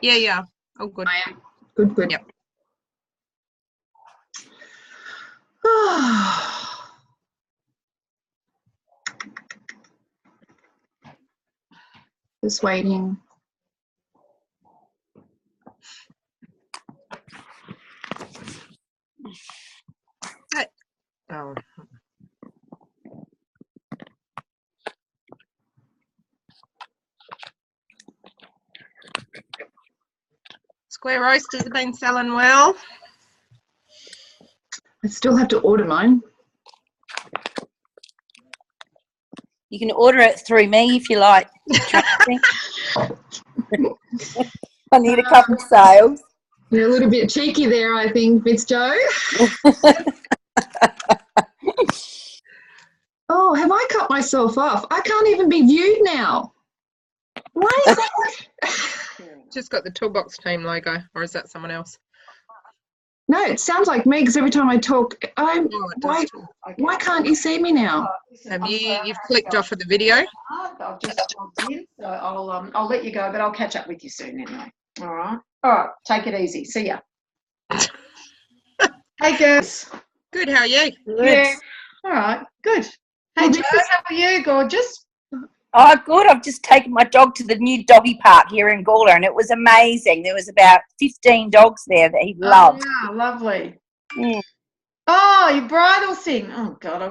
Yeah. Oh, good. I am. Good, good. Yep. Just waiting. Hey. Oh. Square roasters have been selling well. I still have to order mine. You can order it through me if you like. I need a couple of sales. You're a little bit cheeky there, I think, Fitzjoe. Oh, have I cut myself off? I can't even be viewed now. Why is that? Just got the Toolbox team logo, or is that someone else? No, it sounds like me because every time I talk, Oh, it does too. why can't you see me now? Have you've clicked off of the video? I've just logged in, so I'll let you go, but I'll catch up with you soon anyway. All right, take it easy. See ya. Hey girls. Good, how are you? Yeah. All right, good. Hey Well, Jo, how are you? Gorgeous. Oh, good. I've just taken my dog to the new doggy park here in Gawler, and it was amazing. There was about 15 dogs there that he loved. Oh, yeah, lovely. Mm. Oh, your bridal thing. Oh God, I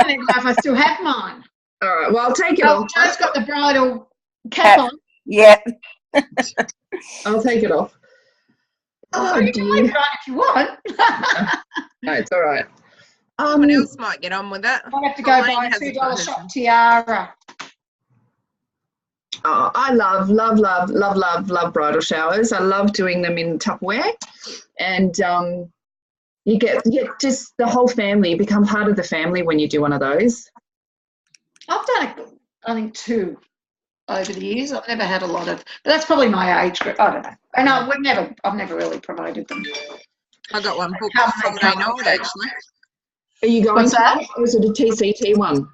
don't even know if I still have mine. All right, well, I'll take it Oh, off. Jo's got the bridal cap on. Yeah. I'll take it off. Oh, You can leave it on if you want. No, it's all right. Someone else might get on with that. Might have to go Elaine buy a has a $2 button. shop tiara. Oh, I love bridal showers. I love doing them in Tupperware, and you get just the whole family. You become part of the family when you do one of those. I've done, I think, 2 over the years. I've never had a lot of, but that's probably my age group. I don't know. And I've never really promoted them. I got one booked Come, Friday come. night, actually. Are you going What's to that? one, or is it a TCT one?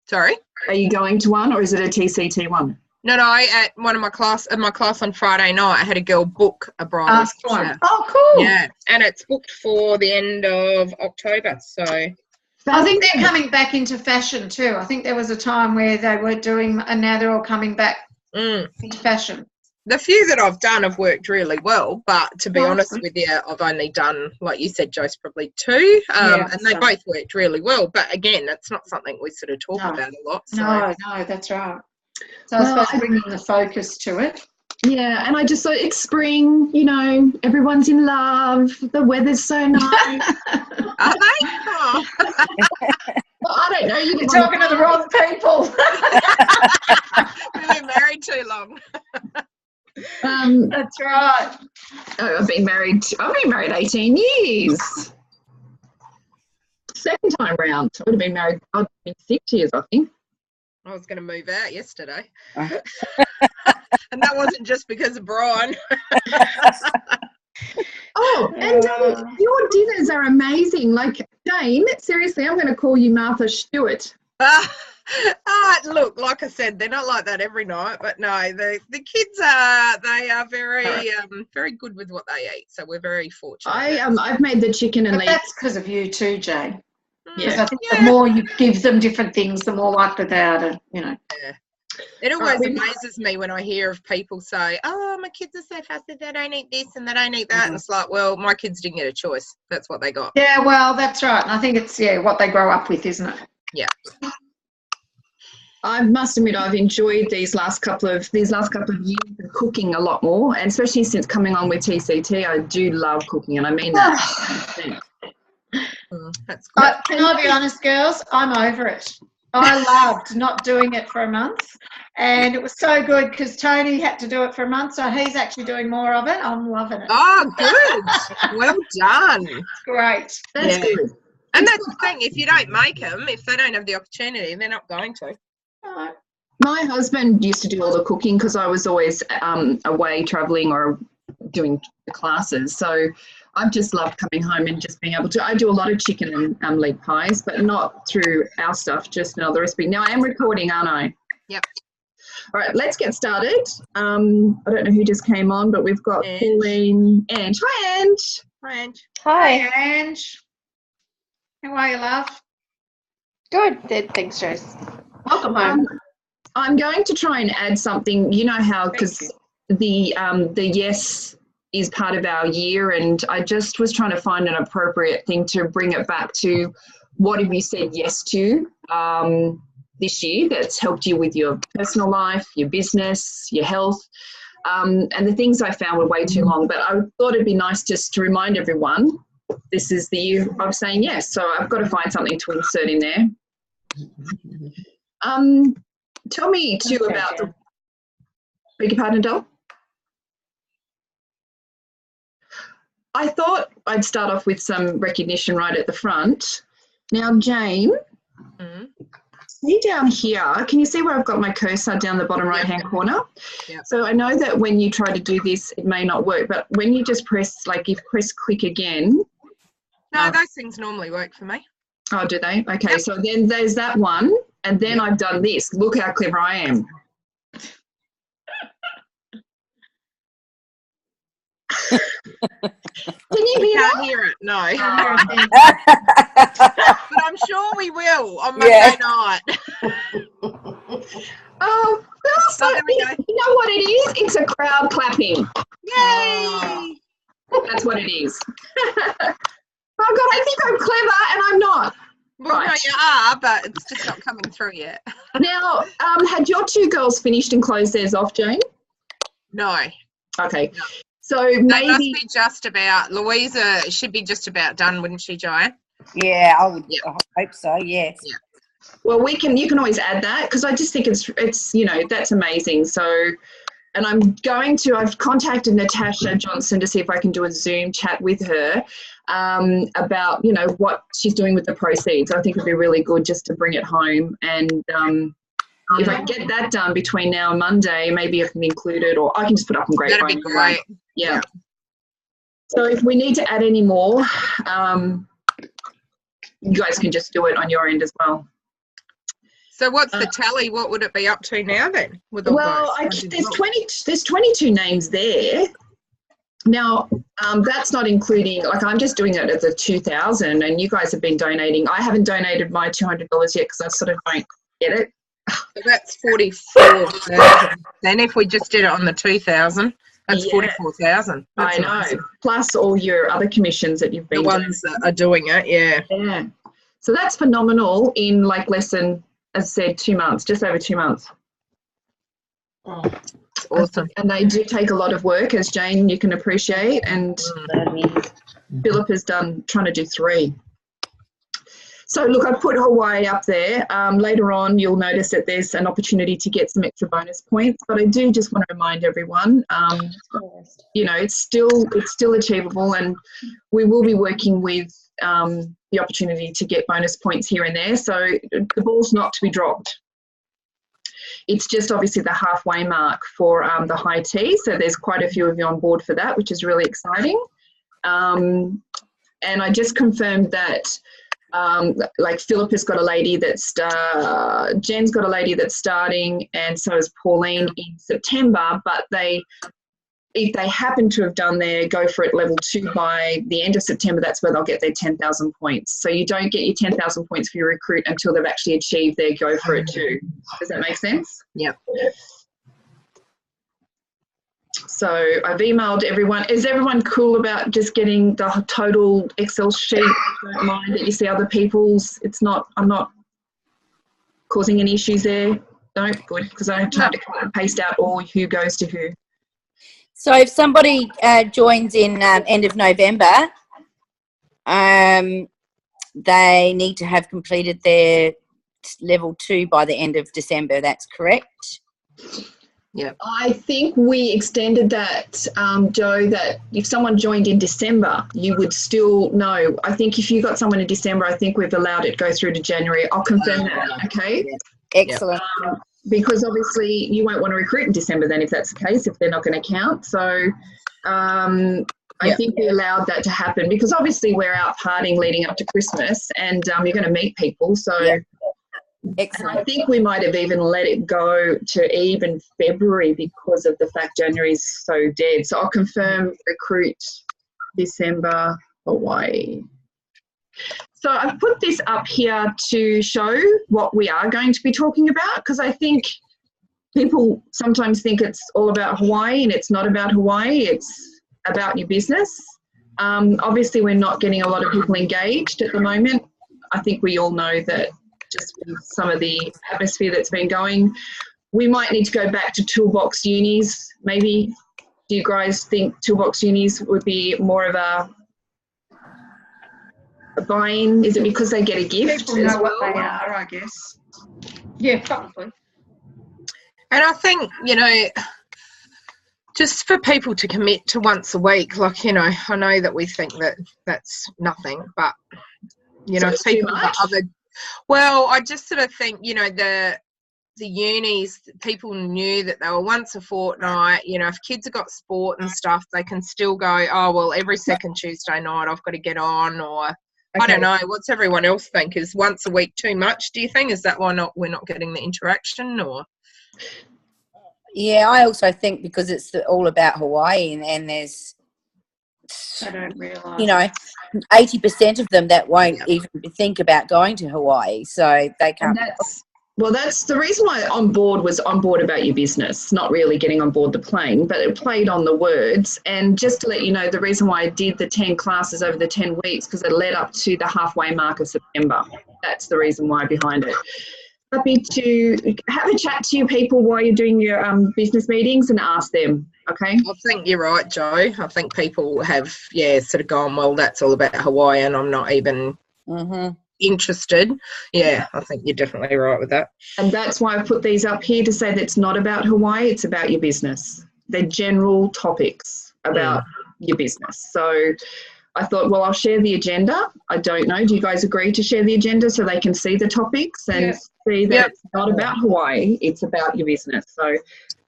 Sorry? Are you going to one, or is it a TCT one? No, at one of my class on Friday night, I had a girl book a bridal Ask one. shower. Oh, cool. Yeah, and it's booked for the end of October, so I think they're coming back into fashion too. I think there was a time where they were doing, and now they're all coming back into fashion. the few that I've done have worked really well, but to be Oh, honest good. with you, I've only done, like you said, Joyce, probably 2, Yeah, and they so- both worked really well. But again, it's not something we sort of talk No. about a lot. So. No, that's right. So Well, I suppose bringing the focus to it. Yeah, and I just thought it's spring. You know, everyone's in love. The weather's so nice. Are they? Oh. Well, I don't know. You're talking to the wrong people. We've been married too long. That's right. I've been married 18 years. Second time round. I would have been married, I'd been 6 years, I think. I was going to move out yesterday. And that wasn't just because of Brian. Oh, and your dinners are amazing. Like, Jane, seriously, I'm going to call you Martha Stewart. Look, like I said, they're not like that every night, but no, the kids are very good with what they eat, so we're very fortunate. I've made the chicken and But that's because of you too, Jane. Because I think the more you give them different things, the more likely they are to, Yeah. It always amazes me when I hear of people say, "Oh, my kids are so fussy, they don't eat this and they don't eat that." And it's like, well, my kids didn't get a choice. That's what they got. Yeah, well, that's right. And I think it's what they grow up with, isn't it? Yeah. I must admit I've enjoyed these last couple of years of cooking a lot more, and especially since coming on with TCT, I do love cooking, and I mean that. That's good. But can I be honest, girls? I'm over it. I loved not doing it for a month, and it was so good because Tony had to do it for a month, so he's actually doing more of it. I'm loving it. Oh, good. Well done. It's great. That's good. And that's the thing, if you don't make them, if they don't have the opportunity, they're not going to. Right. My husband used to do all the cooking because I was always away traveling or doing the classes. So I've just loved coming home and just being able to. I do a lot of chicken and leg pies, but not through our stuff, just another recipe. Now I am recording, aren't I? Yep. All right, let's get started. I don't know who just came on, but we've got Ange. Pauline. Ange. Hi, Ange. Range. Hey, Ange. How are you, love? Good. Thanks, Joyce. Welcome home. I'm going to try and add something. You know how, because the yes is part of our year, and I just was trying to find an appropriate thing to bring it back to. What have you said yes to this year that's helped you with your personal life, your business, your health? And the things I found were way too long, but I thought it'd be nice just to remind everyone this is the year of saying yes. So I've got to find something to insert in there. Tell me too about the. Beg your pardon, Adele? I thought I'd start off with some recognition right at the front. Now, Jane, see down here, can you see where I've got my cursor down the bottom right-hand corner? Yep. So I know that when you try to do this, it may not work, but when you just press, like if press click again. No, those things normally work for me. Oh, do they? Okay, so then there's that one, and then I've done this. Look how clever I am. Can you hear Can't that? hear it, no. Oh, But I'm sure we will on Monday night. Oh, well, so there we go. you know what it is? It's a crowd clapping. Yay! That's what it is. Oh, God, I think I'm clever, and I'm not. Well, no, Right. you are, but it's just not coming through yet. Now, had your two girls finished and closed theirs off, Jane? No. Okay. No. So They must maybe be just about, Louisa should be just about done, wouldn't she, Jai? Yeah, I would. Yep. I hope so. Yes. Yeah. well, you can always add that, because I just think it's that's amazing. So, and I've contacted Natasha Johnson to see if I can do a Zoom chat with her about what she's doing with the proceeds. I think it'd be really good just to bring it home, and if I can get that done between now and Monday, maybe I can include it, or I can just put up on Grapevine. That'd be great. Yeah. So if we need to add any more, you guys can just do it on your end as well. So what's the tally? What would it be up to now then? With all Well, those? there's 22 names there. Now, that's not including, like, I'm just doing it at the 2,000, and you guys have been donating. I haven't donated my $200 yet because I sort of don't get it. So that's 44,000. Then if we just did it on the 2,000, that's Yeah. 44,000. I know. Amazing. Plus all your other commissions that you've The been ones that are doing it, yeah. doing. Yeah. So that's phenomenal in like less than, as I said, 2 months, just over 2 months. It's awesome. And they do take a lot of work, as Jane, you can appreciate, and Philip has done trying to do 3. So look, I've put Hawaii up there. Later on, you'll notice that there's an opportunity to get some extra bonus points, but I do just want to remind everyone, it's still achievable, and we will be working with the opportunity to get bonus points here and there. So the ball's not to be dropped. It's just obviously the halfway mark for the high tea. So there's quite a few of you on board for that, which is really exciting. And I just confirmed that like Philip has got a lady that's, Jen's got a lady that's starting, and so is Pauline in September, but if they happen to have done their Go For It level 2 by the end of September, that's where they'll get their 10,000 points. So you don't get your 10,000 points for your recruit until they've actually achieved their Go For It 2. Does that make sense? Yep. So I've emailed everyone. Is everyone cool about just getting the total Excel sheet? Don't mind that you see other people's. I'm not causing any issues there. No, good, because I don't have time to cut and paste out all who goes to who. So if somebody joins in end of November, they need to have completed their level 2 by the end of December. That's correct? Yeah. I think we extended that, Joe, that if someone joined in December, you would still know. I think if you got someone in December, I think we've allowed it to go through to January. I'll confirm that, okay? Excellent. Because obviously you won't want to recruit in December then if that's the case, if they're not going to count. So I think we allowed that to happen because obviously we're out partying leading up to Christmas, and you're going to meet people. So And I Excellent. think we might have even let it go to even February because of the fact January is so dead. So I'll confirm recruit December Hawaii. So I've put this up here to show what we are going to be talking about, because I think people sometimes think it's all about Hawaii, and it's not about Hawaii, it's about your business. Obviously, we're not getting a lot of people engaged at the moment. I think we all know that just with some of the atmosphere that's been going, we might need to go back to toolbox unis. Maybe, do you guys think toolbox unis would be more of a buy-in? Is it because they get a gift? People know what they are, I guess. Yeah, probably. And I think, you know, just for people to commit to once a week, like, you know, I know that we think that that's nothing, but, you know, So it's too people much? well, I just sort of think, you know, the unis, people knew that they were once a fortnight. You know, if kids have got sport and stuff, they can still go, oh, well, every second Tuesday night I've got to get on, or I don't know. What's everyone else think? Is once a week too much, do you think? Is that why we're not getting the interaction, or? Yeah, I also think because it's all about Hawaii, and there's, I don't realise. you know, 80% of them that won't even think about going to Hawaii, so they can't. And that's the reason why on board about your business, not really getting on board the plane, but it played on the words. And just to let you know, the reason why I did the 10 classes over the 10 weeks, because it led up to the halfway mark of September. That's the reason why behind it. Happy to have a chat to you people while you're doing your business meetings and ask them, okay? I think you're right, Joe. I think people have, sort of gone, well, that's all about Hawaii and I'm not even interested. Yeah, I think you're definitely right with that. And that's why I put these up here to say that it's not about Hawaii, it's about your business. They're general topics about your business. So I thought, well, I'll share the agenda. I don't know. Do you guys agree to share the agenda so they can see the topics and see that it's not about Hawaii, it's about your business?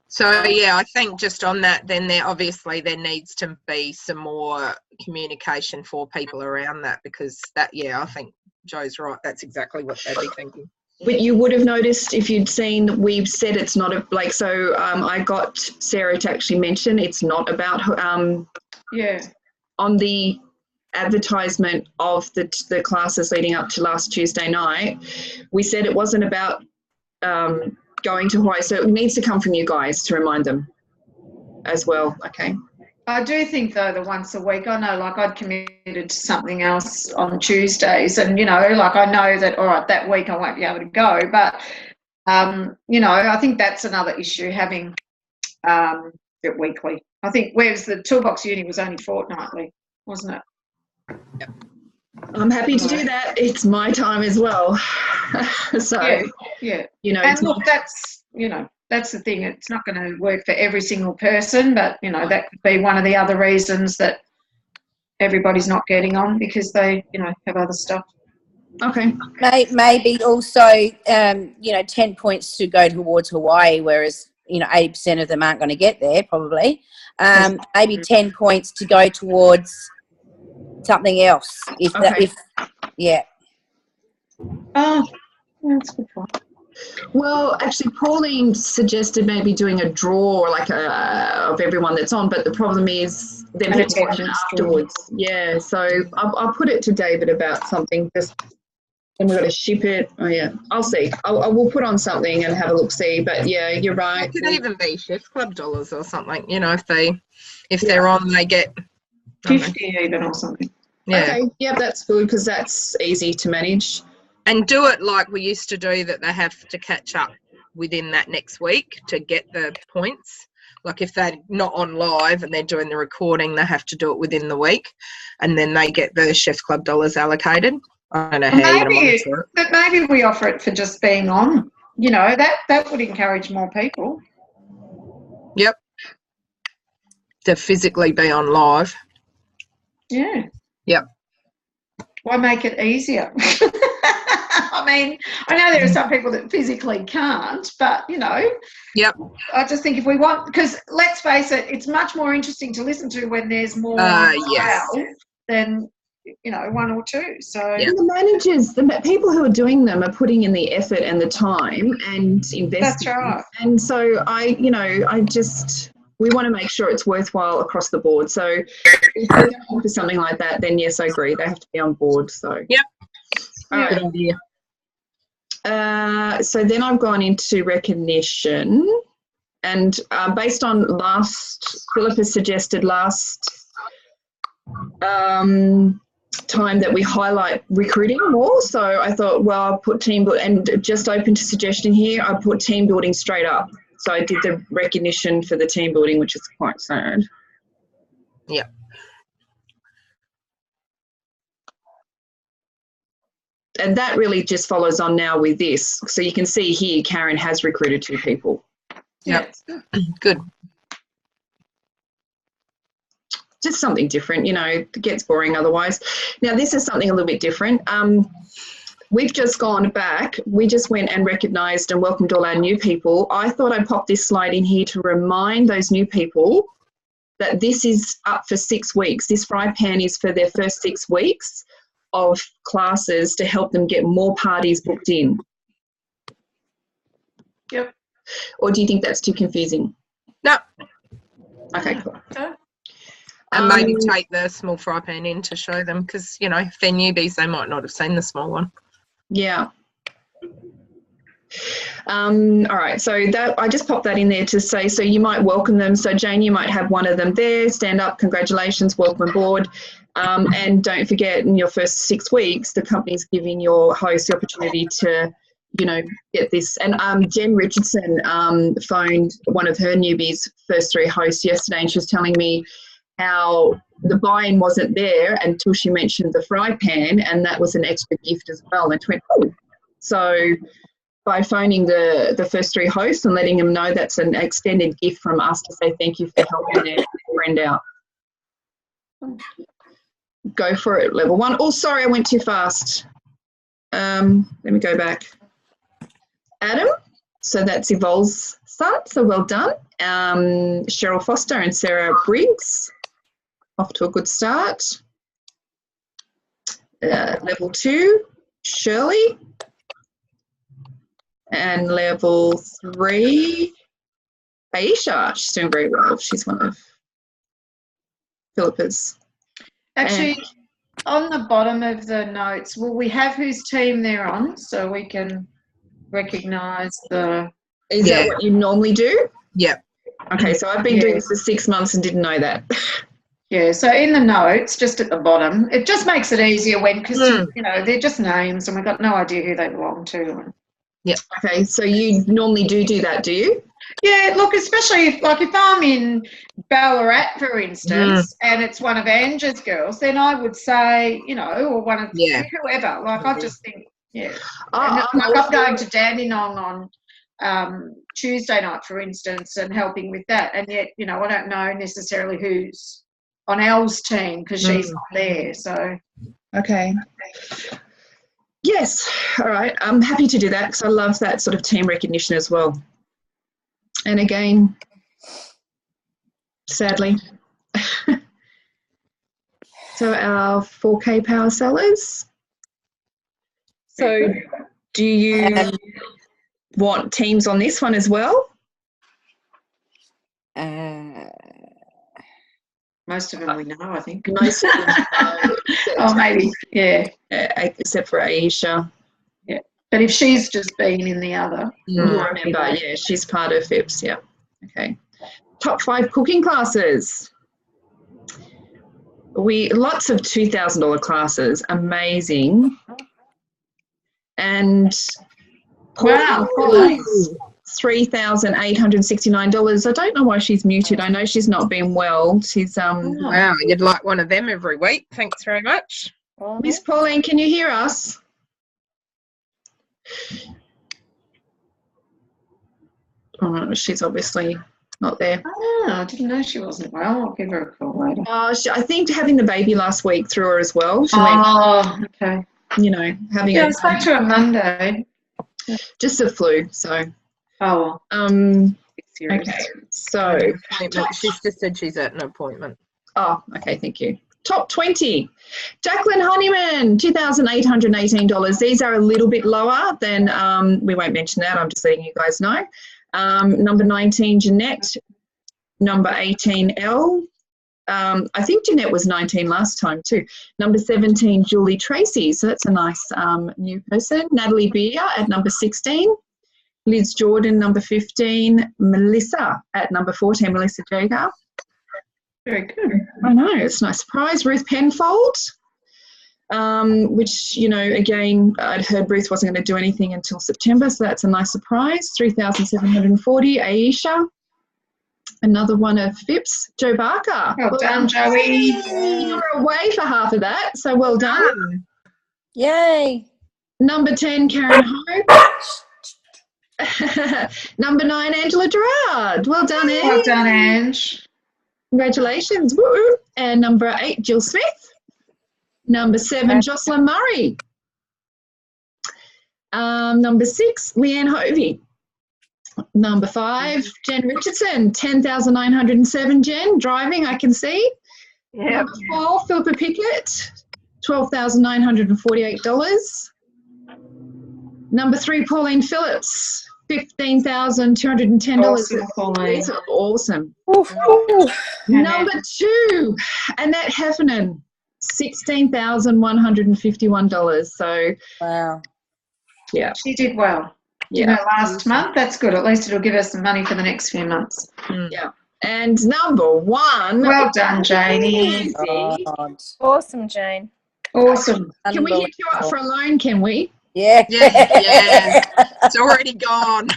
So yeah, I think just on that, then there needs to be some more communication for people around that, because that, I think Joe's right. That's exactly what they'd be thinking. But you would have noticed if you'd seen, we've said it's not I got Sarah to actually mention it's not about, on the advertisement of the classes leading up to last Tuesday night, we said it wasn't about going to Hawaii, so it needs to come from you guys to remind them as well. Okay. I do think, though, the once a week, I know, like, I'd committed to something else on Tuesdays, and, you know, like, I know that, all right, that week I won't be able to go, but, you know, I think that's another issue, having it weekly. I think, whereas the Toolbox Uni was only fortnightly, wasn't it? Yep. I'm happy to do that. It's my time as well. So, you know. And look, that's, you know, that's the thing. It's not going to work for every single person, but, you know, that could be one of the other reasons that everybody's not getting on, because they, you know, have other stuff. Okay. Maybe also, you know, 10 points to go towards Hawaii, whereas, you know, 80% of them aren't going to get there probably. Maybe 10 points to go towards something else. Oh, that's a good point. Well, actually, Pauline suggested maybe doing a draw, like of everyone that's on, but the problem is then people watch it afterwards. Yeah, so I'll put it to David about something. Just and we've got to ship it. Oh yeah, I'll see. We'll put on something and have a look. See, but yeah, you're right. It could even be Chef's Club dollars or something. You know, if they're on, they get 50 even or something. Yeah. Okay. Yeah, that's good because that's easy to manage. And do it like we used to do, that they have to catch up within that next week to get the points. Like if they're not on live and they're doing the recording, they have to do it within the week, and then they get the Chef's Club dollars allocated. I don't know how you're going to monitor it. But maybe we offer it for just being on. You know, that would encourage more people. Yep. To physically be on live. Yeah. Yep. Why make it easier? I mean, I know there are some people that physically can't, but, you know. Yep. I just think if we want, because let's face it, it's much more interesting to listen to when there's more yes. than, you know, one or two. So Yeah. And the managers, the people who are doing them are putting in the effort and the time and investing. that's right. And so we want to make sure it's worthwhile across the board. So if they're going for something like that, then yes, I agree. They have to be on board. So Yep. All right. Good idea. So then I've gone into recognition, and based on Philip has suggested last time that we highlight recruiting more. So I thought, well, I'll put team building, and just open to suggestion here, I put team building straight up. So I did the recognition for the team building, which is quite sad. Yeah. And that really just follows on now with this. So you can see here, Karen has recruited 2 people. Yep. Good. Just something different, you know, it gets boring otherwise. Now, this is something a little bit different. We've just gone back. We just went and recognised and welcomed all our new people. I thought I'd pop this slide in here to remind those new people that this is up for 6 weeks. This fry pan is for their first 6 weeks of classes to help them get more parties booked in. Yep. Or do you think that's too confusing? No. Okay, cool. Okay. And maybe take the small fry pan in to show them, because, you know, if they're newbies, they might not have seen the small one. Yeah. All right, so that I just popped that in there to say, so you might welcome them. So Jane, you might have one of them there, stand up, congratulations, welcome aboard. And don't forget, in your first 6 weeks, the company's giving your host the opportunity to, you know, get this. And Jen Richardson phoned one of her newbies' first 3 hosts yesterday, and she was telling me how the buy-in wasn't there until she mentioned the fry pan, and that was an extra gift as well. And she went, oh. So by phoning the first 3 hosts and letting them know that's an extended gift from us to say thank you for helping their friend out. Go for it, level 1. Oh, sorry, I went too fast. Let me go back. Adam, so that's Yvonne's son, so well done. Cheryl Foster and Sarah Briggs, off to a good start. Level 2, Shirley. And level 3, Aisha. She's doing very well. She's one of Philippa's. Actually, on the bottom of the notes, will we have whose team they're on so we can recognise the... Is that what you normally do? Yeah. Okay, so I've been doing this for 6 months and didn't know that. Yeah, so in the notes, just at the bottom, it just makes it easier when, because, you know, they're just names and we've got no idea who they belong to. Yeah. Okay, so you normally do that, do you? Yeah, look, especially if I'm in Ballarat, for instance, and it's one of Angie's girls, then I would say, you know, or one of whoever. Like, I just think, I'm going to Dandenong on Tuesday night, for instance, and helping with that. And yet, you know, I don't know necessarily who's on Elle's team because she's not there. So, okay. Yes, all right. I'm happy to do that because I love that sort of team recognition as well. And again, sadly, so our 4K power sellers. So do you want teams on this one as well? Most of them we know, I think. Most of them know. Oh, maybe, yeah. Except for Aisha. Yeah. But if she's just been in the other. You'll remember, yeah, she's part of FIPS, yeah. Okay. Top 5 cooking classes. Lots of $2,000 classes, amazing. And wow, $3,869. I don't know why she's muted. I know she's not been well. She's wow, you'd like one of them every week. Thanks very much. Miss Pauline, can you hear us? Oh, she's obviously not there. Oh, I didn't know she wasn't well. I'll give her a call later. I think having the baby last week threw her as well. She went, okay. You know, having I spoke to her Monday. Just a flu, so. Oh, okay, so. She's just said she's at an appointment. Oh, okay, thank you. top 20. Jacqueline Honeyman, $2,818. These are a little bit lower than, we won't mention that, I'm just letting you guys know. Number 19, Jeanette. Number 18, Elle. I think Jeanette was 19 last time too. Number 17, Julie Tracy. So that's a nice new person. Natalie Beer at number 16. Liz Jordan, number 15. Melissa at number 14, Melissa Jager. Very good. I know, it's a nice surprise. Ruth Penfold, which, you know, again, I'd heard Ruth wasn't going to do anything until September, so that's a nice surprise. 3,740. Aisha, another one of Phipps. Joe Barker. Well done, Joey. You were away for half of that, so well done. Yay. Number 10, Karen Hope. Number 9, Angela Gerard. Well done, Ange. Well done, Ange. Congratulations. Woo. And number 8, Jill Smith. Number 7, Jocelyn Murray. Number 6, Leanne Hovey. Number 5, Jen Richardson. 10,907, Jen. Driving, I can see. Yeah. Number 4, Philippa Pickett. $12,948. Number 3, Pauline Phillips. $15,210. Awesome, Pauline. These are awesome. Oof, oof. Number 2, Annette Heffernan, $16,151. So, Wow. yeah. She did well. You Yeah. know, last month, that's good. At least it'll give us some money for the next few months. Yeah. And number 1. Well done, Janie. Easy. God. Awesome, Jane. Awesome. Can we hit you up for a loan, can we? Yeah. Yeah. It's already gone.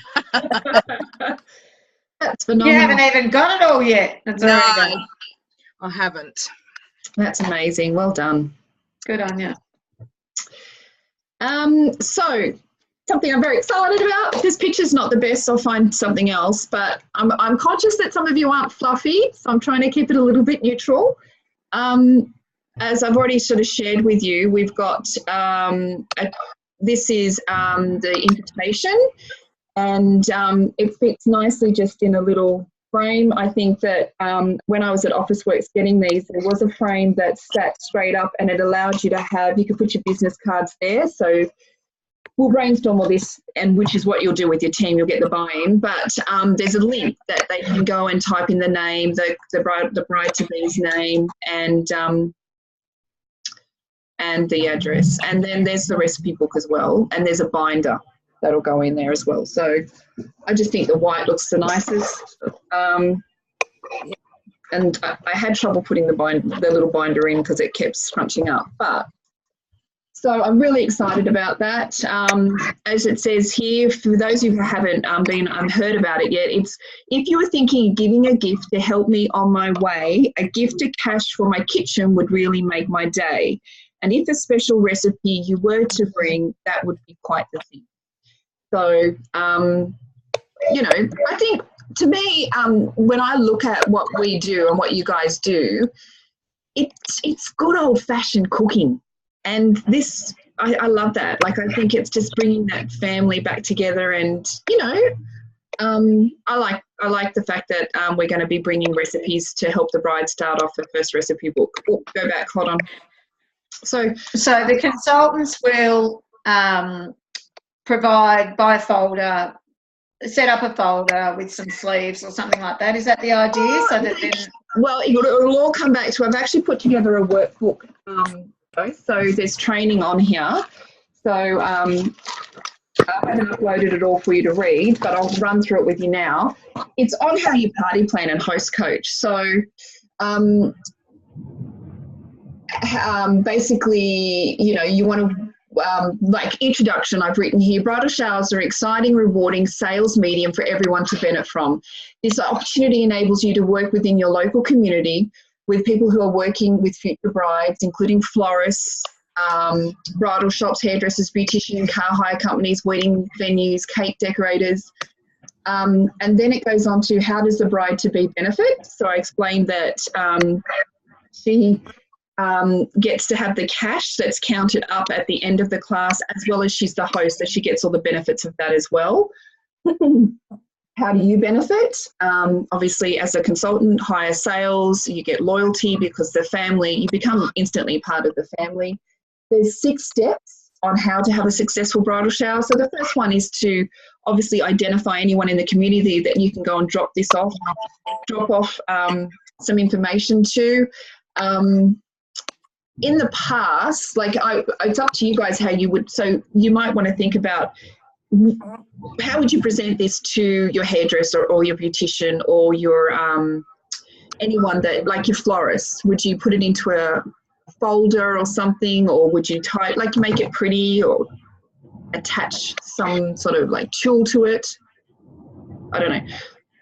That's You phenomenal. haven't even got it all yet. It's No, already gone. I haven't. That's amazing. Well done. Good on you. So something I'm very excited about. This picture's not the best. I'll find something else, but I'm conscious that some of you aren't fluffy, so I'm trying to keep it a little bit neutral. As I've already sort of shared with you, we've got this is the invitation, and it fits nicely just in a little frame. I think that when I was at Officeworks getting these, there was a frame that sat straight up and it allowed you to have, you could put your business cards there. So we'll brainstorm all this, and which is what you'll do with your team. You'll get the buy-in, but there's a link that they can go and type in the name, the bride-to-be's name, and the address. And then there's the recipe book as well, and there's a binder that'll go in there as well. So I just think the white looks the nicest. And I had trouble putting the little binder in because it kept scrunching up. But so I'm really excited about that. As it says here, for those who haven't heard about it yet, it's if you were thinking of giving a gift to help me on my way, a gift of cash for my kitchen would really make my day. And if a special recipe you were to bring, that would be quite the thing. So, you know, I think to me, when I look at what we do and what you guys do, it's good old-fashioned cooking. And this, I love that. Like, I think it's just bringing that family back together. And, you know, I like the fact that we're going to be bringing recipes to help the bride start off her first recipe book. Oh, go back, hold on. So the consultants will provide by folder, set up a folder with some sleeves or something like that. Is that the idea? So that then, well, it'll all come back to, I've actually put together a workbook. So there's training on here. So I haven't uploaded it all for you to read, but I'll run through it with you now. It's on how you party plan and host coach. So basically, you know, you want to, like introduction, I've written here, bridal showers are exciting, rewarding sales medium for everyone to benefit from. This opportunity enables you to work within your local community with people who are working with future brides, including florists, bridal shops, hairdressers, beautician, car hire companies, wedding venues, cake decorators. And then it goes on to how does the bride-to-be benefit? So I explained that she gets to have the cash that's counted up at the end of the class, as well as she's the host, so she gets all the benefits of that as well. how do you benefit? Obviously, as a consultant, higher sales, you get loyalty because the family, you become instantly part of the family. There's 6 steps on how to have a successful bridal shower. So the first one is to obviously identify anyone in the community that you can go and drop off some information to. In the past, like it's up to you guys how you would, so you might want to think about how would you present this to your hairdresser or your beautician or your anyone that, like your florist? Would you put it into a folder or something, or would you make it pretty or attach some sort of like tool to it? I don't know.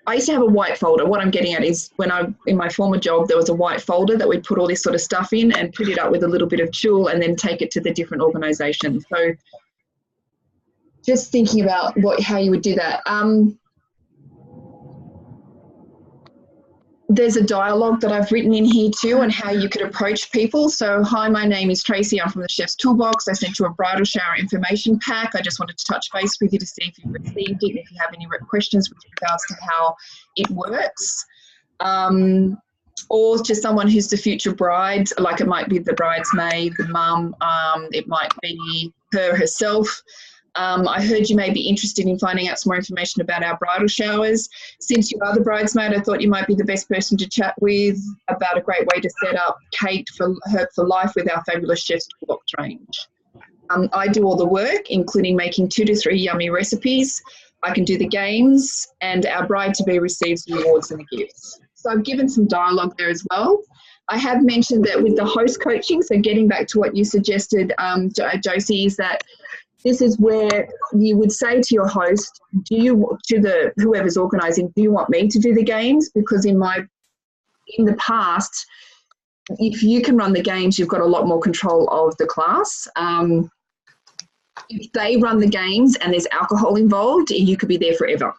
I used to have a white folder. What I'm getting at is in my former job, there was a white folder that we'd put all this sort of stuff in and put it up with a little bit of tulle and then take it to the different organisations. So just thinking about how you would do that. There's a dialogue that I've written in here too on how you could approach people. So, hi, my name is Tracy. I'm from the Chef's Toolbox. I sent you a bridal shower information pack. I just wanted to touch base with you to see if you've received it, if you have any questions with regards to how it works. Or to someone who's the future bride, like it might be the bridesmaid, the mum, it might be her herself. I heard you may be interested in finding out some more information about our bridal showers. Since you are the bridesmaid, I thought you might be the best person to chat with about a great way to set up Kate for life with our fabulous Chef's Toolbox range. I do all the work, including making 2 to 3 yummy recipes. I can do the games, and our bride-to-be receives the awards and the gifts. So I've given some dialogue there as well. I have mentioned that with the host coaching, so getting back to what you suggested, Josie, is that this is where you would say to your host, whoever's organising, do you want me to do the games? Because in the past, if you can run the games, you've got a lot more control of the class. If they run the games and there's alcohol involved, you could be there forever.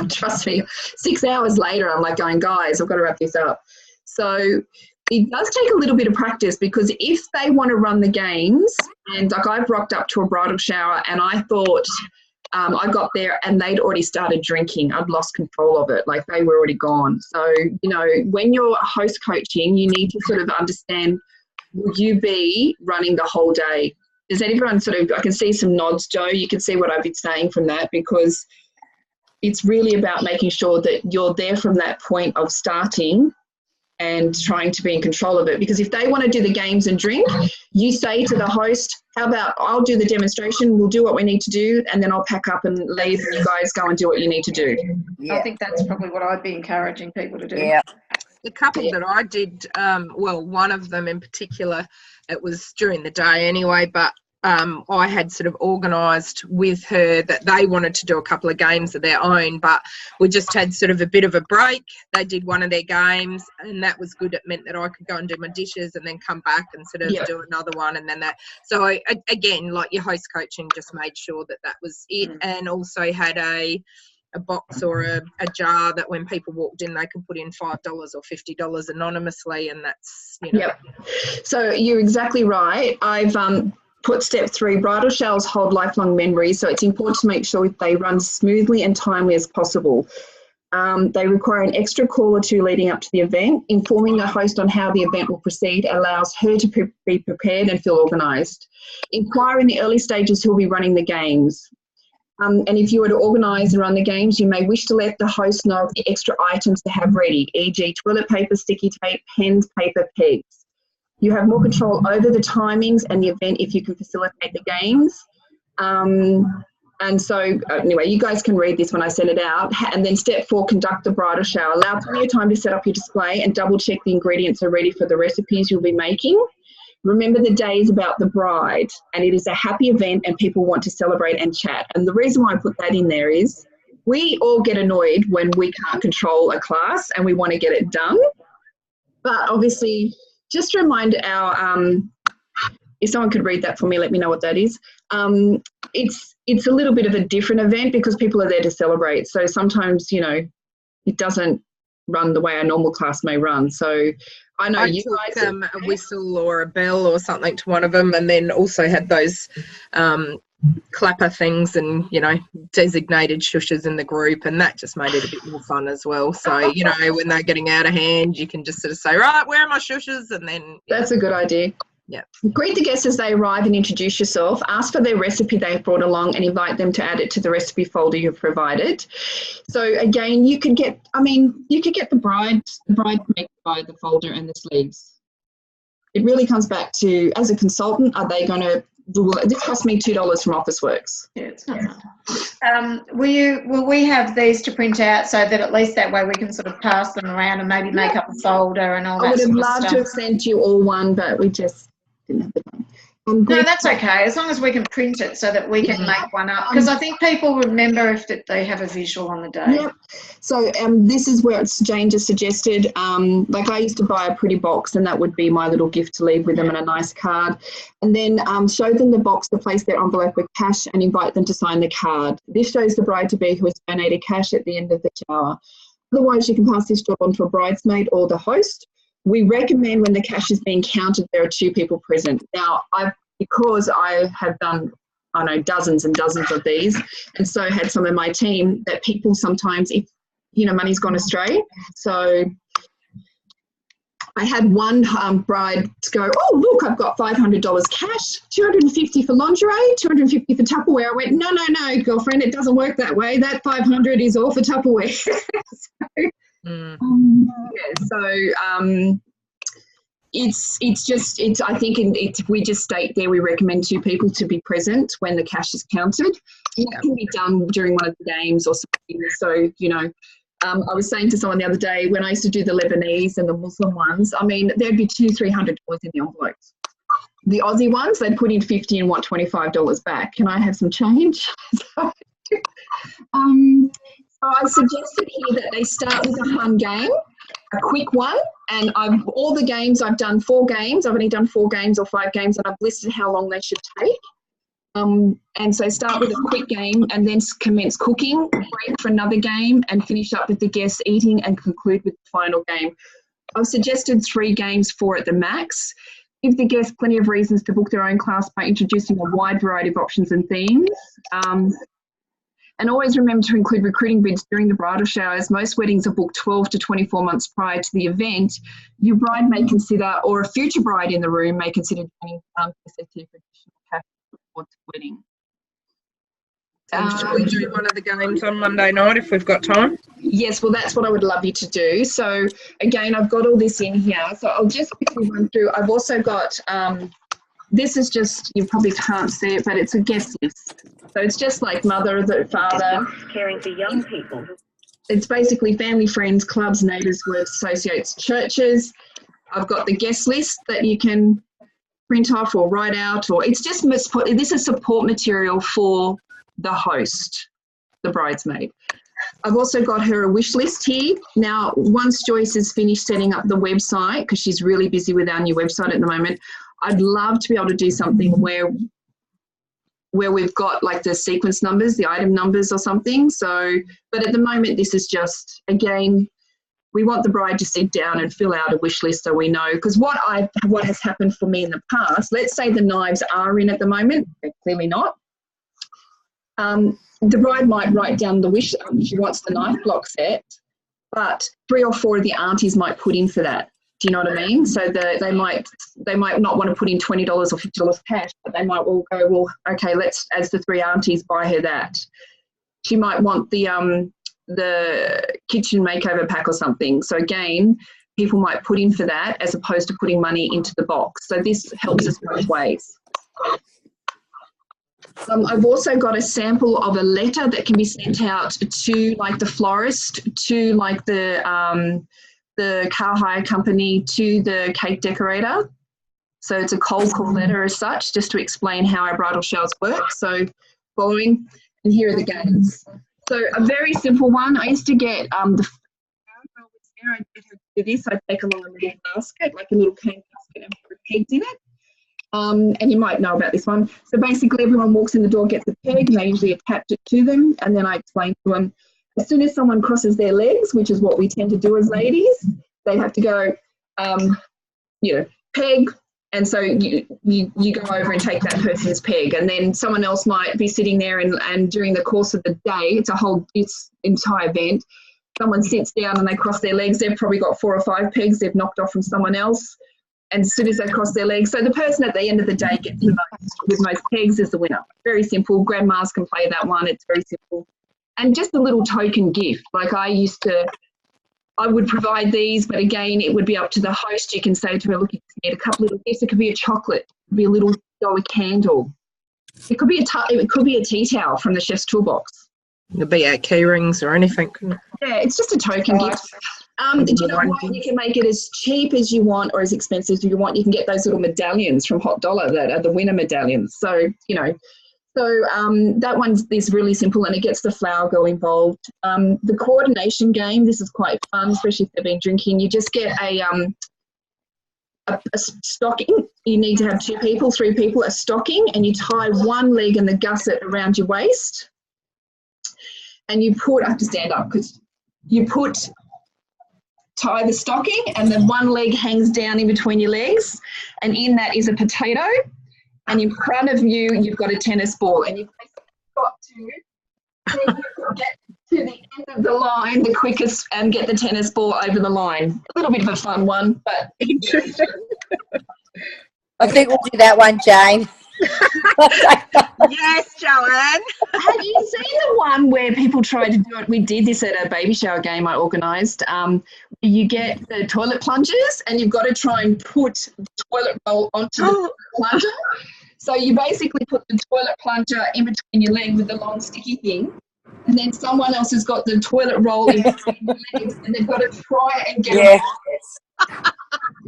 Trust me, 6 hours later, I'm like going, guys, I've got to wrap this up. So it does take a little bit of practice, because if they want to run the games, and like I've rocked up to a bridal shower and I thought I got there and they'd already started drinking. I'd lost control of it. Like they were already gone. So, when you're host coaching, you need to sort of understand, will you be running the whole day? Does everyone I can see some nods, Joe. You can see what I've been saying from that, because it's really about making sure that you're there from that point of starting and trying to be in control of it. Because if they want to do the games and drink, you say to the host, how about I'll do the demonstration, we'll do what we need to do, and then I'll pack up and leave and you guys go and do what you need to do. Yeah. I think that's probably what I'd be encouraging people to do. Yeah. The couple that I did, one of them in particular, it was during the day anyway, but I had sort of organised with her that they wanted to do a couple of games of their own, but we just had sort of a bit of a break. They did one of their games, and that was good. It meant that I could go and do my dishes and then come back and sort of do another one, and then that. So again, like your host coaching, just made sure that was it, and also had a box or a jar that when people walked in, they could put in $5 or $50 anonymously, and that's Yep. So you're exactly right. I've put step 3, bridal showers hold lifelong memories, so it's important to make sure they run smoothly and timely as possible. They require an extra call or 2 leading up to the event. Informing the host on how the event will proceed allows her to be prepared and feel organised. Inquire in the early stages who will be running the games. And if you were to organise and run the games, you may wish to let the host know of the extra items to have ready, e.g. toilet paper, sticky tape, pens, paper, pegs. You have more control over the timings and the event if you can facilitate the games. And so, anyway, you guys can read this when I send it out. And then step 4, conduct the bridal shower. Allow plenty of time to set up your display and double check the ingredients are ready for the recipes you'll be making. Remember, the day is about the bride, and it is a happy event and people want to celebrate and chat. And the reason why I put that in there is we all get annoyed when we can't control a class and we want to get it done. But obviously, just to remind if someone could read that for me, let me know what that is. It's a little bit of a different event because people are there to celebrate. So sometimes, it doesn't run the way a normal class may run. So I know you guys took a whistle or a bell or something to one of them, and then also had those clapper things and, you know, designated shushers in the group, and that just made it a bit more fun as well. So, you know, when they're getting out of hand, you can just sort of say, right, where are my shushers? And then That's a good idea. Yeah. Greet the guests as they arrive and introduce yourself. Ask for their recipe they've brought along and invite them to add it to the recipe folder you've provided. So again, you could get the bride make by the folder and the sleeves. It really comes back to, as a consultant, are they going to, this cost me $2 from Officeworks. Yeah, it's not hard. Will we have these to print out so that at least that way we can sort of pass them around and maybe make up a folder and all that? I would have sort of loved stuff. to have sent you all one, but we just didn't have the time. No, that's okay, as long as we can print it so that we can make one up, because I think people remember if they have a visual on the day. Yep. So this is where Jane just suggested, like I used to buy a pretty box, and that would be my little gift to leave with them and a nice card. And then show them the box to place their envelope with cash and invite them to sign the card. This shows the bride-to-be who has donated cash at the end of the shower. Otherwise, you can pass this job on to a bridesmaid or the host. We recommend when the cash is being counted, there are 2 people present. Now, because I have done, I know, dozens and dozens of these, and so had some of my team, that people sometimes, if, you know, money's gone astray. So I had one bride go, oh, look, I've got $500 cash, $250 for lingerie, $250 for Tupperware. I went, no, girlfriend, it doesn't work that way. That $500 is all for Tupperware. I think we just state there we recommend 2 people to be present when the cash is counted. It can be done during one of the games or something. So, you know, I was saying to someone the other day, when I used to do the Lebanese and the Muslim ones, I mean, there'd be $200-300 in the envelopes. The Aussie ones, they'd put in $50 and want $25 back. Can I have some change? So I suggested here that they start with a fun game, a quick one, and all the games I've done 4 games. I've only done 4 games or 5 games, and I've listed how long they should take. And so start with a quick game and then commence cooking, break for another game, and finish up with the guests eating and conclude with the final game. I've suggested 3 games, 4 at the max. Give the guests plenty of reasons to book their own class by introducing a wide variety of options and themes. And always remember to include recruiting bids during the bridal showers. Most weddings are booked 12 to 24 months prior to the event. Your bride may consider, or a future bride in the room may consider joining PSAT for additional cash towards the wedding. should we do one of the games on Monday night if we've got time? Yes, well, that's what I would love you to do. So, again, I've got all this in here. So I'll just quickly run through. I've also got, this is just, you probably can't see it, but it's a guest list. So it's just like mother, the father. Caring for young people. It's basically family, friends, clubs, neighbours, work associates, churches. I've got the guest list that you can print off or write out, or it's just, this is support material for the host, the bridesmaid. I've also got her a wish list here. Now, once Joyce has finished setting up the website, because she's really busy with our new website at the moment, I'd love to be able to do something where we've got like the sequence numbers, the item numbers or something. So, but at the moment, this is just, again, we want the bride to sit down and fill out a wish list so we know. Because what has happened for me in the past, let's say the knives are in at the moment, they're clearly not. The bride might write down the wish, she wants the knife block set, but 3 or 4 of the aunties might put in for that. Do you know what I mean? So they might not want to put in $20 or $50 cash, but they might all go, well, okay, let's, as the 3 aunties, buy her that. She might want the kitchen makeover pack or something. So again, people might put in for that as opposed to putting money into the box. So this helps us both ways. I've also got a sample of a letter that can be sent out to like the florist, to like the car hire company, to the cake decorator. So it's a cold call letter as such, just to explain how our bridal showers work. So following, and here are the games. So a very simple one. I used to get I'd take along a little basket, like a little cane basket, and put pegs in it. And you might know about this one. So basically everyone walks in the door, gets a peg, and they usually attach it to them. And then I explain to them, as soon as someone crosses their legs, which is what we tend to do as ladies, they have to go, peg, And so you go over and take that person's peg, and then someone else might be sitting there, and during the course of the day, it's entire event, someone sits down and they cross their legs. They've probably got 4 or 5 pegs they've knocked off from someone else. And as soon as they cross their legs, so the person at the end of the day gets the most with most pegs is the winner. Very simple. Grandmas can play that one. It's very simple. And just a little token gift. Like I would provide these, but again, it would be up to the host. You can say to her, look, you can get a couple of little gifts. It could be a chocolate, it could be a little dollar candle. It could be a tea towel from the chef's toolbox. It could be key rings or anything, couldn't it? Yeah, it's just a token gift. Do you know what? You can make it as cheap as you want or as expensive as you want. You can get those little medallions from Hot Dollar that are the winner medallions. So, that one is really simple, and it gets the flower girl involved. The coordination game, this is quite fun, especially if they've been drinking. You just get a stocking. You need to have 2 people, 3 people, a stocking, and you tie one leg and the gusset around your waist. And you I have to stand up because tie the stocking, and then one leg hangs down in between your legs, and in that is a potato. And in front of you, you've got a tennis ball, and you've got to get to the end of the line the quickest and get the tennis ball over the line. A little bit of a fun one, but interesting. I think we'll do that one, Jane. Yes, Joanne. Have you seen the one where people try to do it? We did this at a baby shower game I organised. You get the toilet plungers, and you've got to try and put the toilet roll onto the plunger. So you basically put the toilet plunger in between your leg with the long sticky thing, and then someone else has got the toilet roll in between your legs, and they've got to try and get it.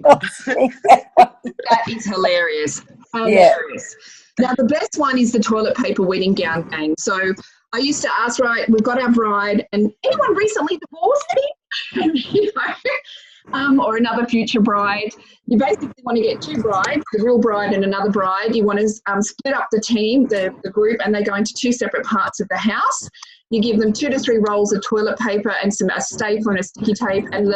That is hilarious. Hilarious. Now, the best one is the toilet paper wedding gown game. So I used to ask, right, we've got our bride, and anyone recently divorced? Or another future bride. You basically want to get 2 brides, the real bride and another bride. You want to split up the team, the group, and they go into 2 separate parts of the house. You give them 2 to 3 rolls of toilet paper and a staple and a sticky tape, and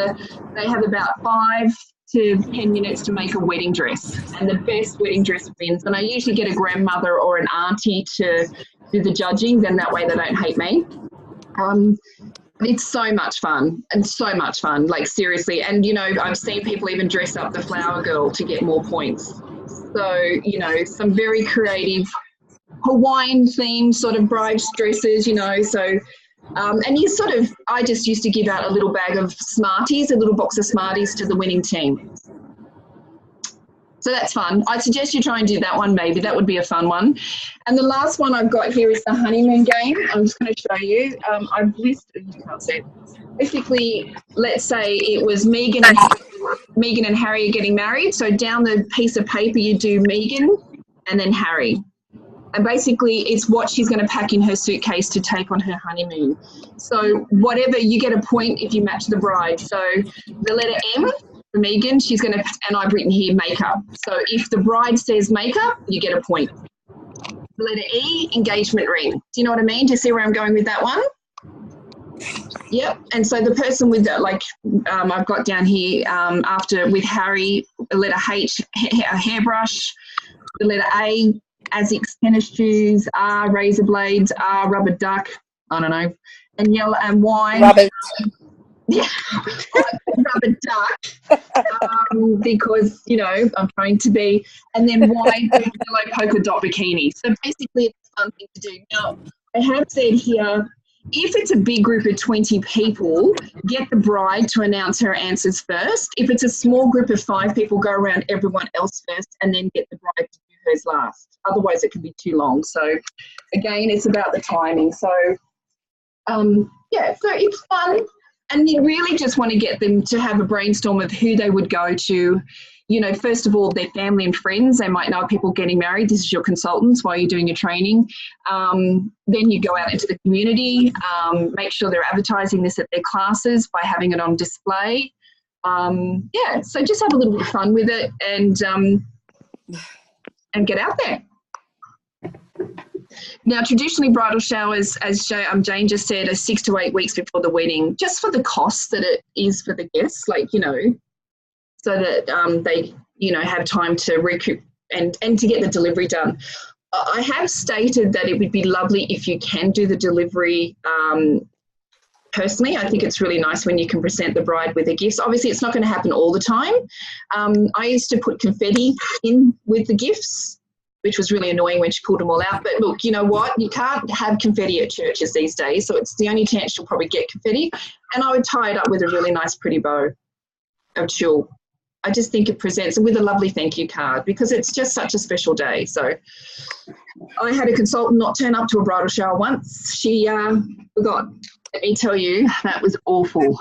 they have about 5 to 10 minutes to make a wedding dress, and the best wedding dress wins. And I usually get a grandmother or an auntie to do the judging, then that way they don't hate me. It's so much fun, like seriously. And, I've seen people even dress up the flower girl to get more points. So, some very creative Hawaiian themed sort of bride dresses, so, and I just used to give out a little bag of Smarties, a little box of Smarties to the winning team. So that's fun. I suggest you try and do that one, maybe. That would be a fun one. And the last one I've got here is the honeymoon game. I'm just going to show you. I've listed, you can't see it. Basically, let's say it was Megan and Harry are getting married. So down the piece of paper, you do Megan and then Harry. And basically, it's what she's going to pack in her suitcase to take on her honeymoon. So whatever, you get a point if you match the bride. So the letter M, for Megan, she's going to, and I've written here makeup. So if the bride says makeup, you get a point. The letter E, engagement ring. Do you know what I mean? Do you see where I'm going with that one? Yep. And so the person with the, I've got down here with Harry, the letter H, a hairbrush, the letter A, Asics tennis shoes, R, razor blades, R, rubber duck, I don't know, and yellow and wine. Rubber. Yeah, rubber duck, because, I'm trying to be, and then wine, yellow polka dot bikini. So basically it's a fun thing to do. Now, I have said here, if it's a big group of 20 people, get the bride to announce her answers first. If it's a small group of 5 people, go around everyone else first and then get the bride to do hers last. Otherwise, it can be too long. So, again, it's about the timing. So, so it's fun. And you really just want to get them to have a brainstorm of who they would go to. First of all, their family and friends. They might know people getting married. This is your consultants while you're doing your training. Then you go out into the community, make sure they're advertising this at their classes by having it on display. So just have a little bit of fun with it and get out there. Now, traditionally, bridal showers, as Jane just said, are 6 to 8 weeks before the wedding, just for the cost that it is for the guests, so that they, have time to recoup and to get the delivery done. I have stated that it would be lovely if you can do the delivery personally. I think it's really nice when you can present the bride with the gifts. Obviously, it's not going to happen all the time. I used to put confetti in with the gifts, which was really annoying when she pulled them all out. But look, you know what? You can't have confetti at churches these days, so it's the only chance you'll probably get confetti. And I would tie it up with a really nice, pretty bow of tulle. I just think it presents with a lovely thank you card because it's just such a special day. So I had a consultant not turn up to a bridal shower once. She forgot. Let me tell you, that was awful.